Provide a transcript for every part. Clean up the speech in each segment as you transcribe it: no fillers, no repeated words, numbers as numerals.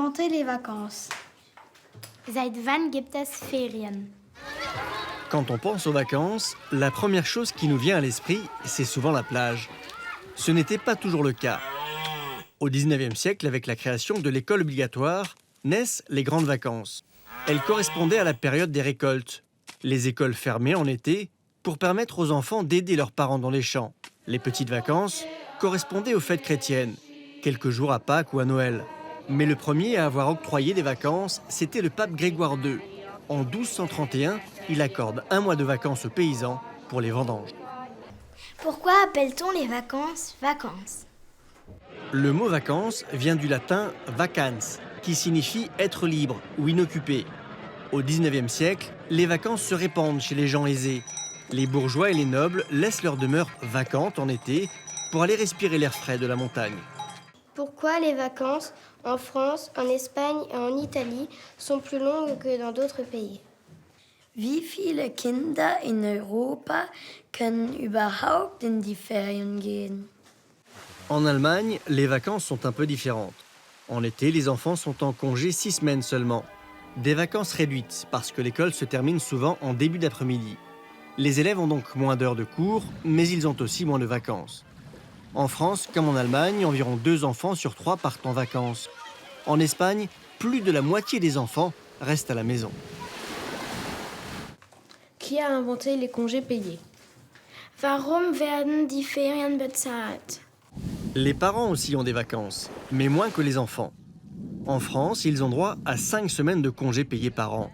inventé les vacances? Seit wann gibt es Ferien? Quand on pense aux vacances, la première chose qui nous vient à l'esprit, c'est souvent la plage. Ce n'était pas toujours le cas. Au XIXe siècle, avec la création de l'école obligatoire, naissent les grandes vacances. Elles correspondaient à la période des récoltes. Les écoles fermaient en été pour permettre aux enfants d'aider leurs parents dans les champs. Les petites vacances correspondaient aux fêtes chrétiennes, quelques jours à Pâques ou à Noël. Mais le premier à avoir octroyé des vacances, c'était le pape Grégoire II. En 1231, il accorde un mois de vacances aux paysans pour les vendanges. Pourquoi appelle-t-on les vacances vacances? Le mot vacances vient du latin vacans, qui signifie être libre ou inoccupé. Au XIXe siècle, les vacances se répandent chez les gens aisés. Les bourgeois et les nobles laissent leur demeure vacante en été pour aller respirer l'air frais de la montagne. Pourquoi les vacances en France, en Espagne et en Italie sont plus longues que dans d'autres pays? Wie viele Kinder in Europa können überhaupt in die Ferien gehen? En Allemagne, les vacances sont un peu différentes. En été, les enfants sont en congé 6 semaines seulement. Des vacances réduites, parce que l'école se termine souvent en début d'après-midi. Les élèves ont donc moins d'heures de cours, mais ils ont aussi moins de vacances. En France, comme en Allemagne, environ 2 enfants sur 3 partent en vacances. En Espagne, plus de la moitié des enfants restent à la maison. Qui a inventé les congés payés? Warum werden die Ferien bezahlt? Les parents aussi ont des vacances, mais moins que les enfants. En France, ils ont droit à 5 semaines de congés payés par an.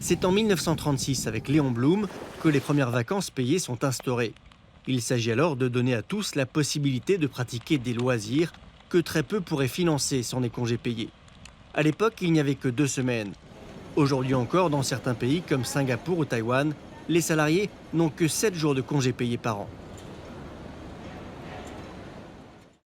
C'est en 1936, avec Léon Blum, que les premières vacances payées sont instaurées. Il s'agit alors de donner à tous la possibilité de pratiquer des loisirs que très peu pourraient financer sans les congés payés. À l'époque, il n'y avait que 2 semaines. Aujourd'hui encore, dans certains pays comme Singapour ou Taïwan, les salariés n'ont que 7 jours de congés payés par an.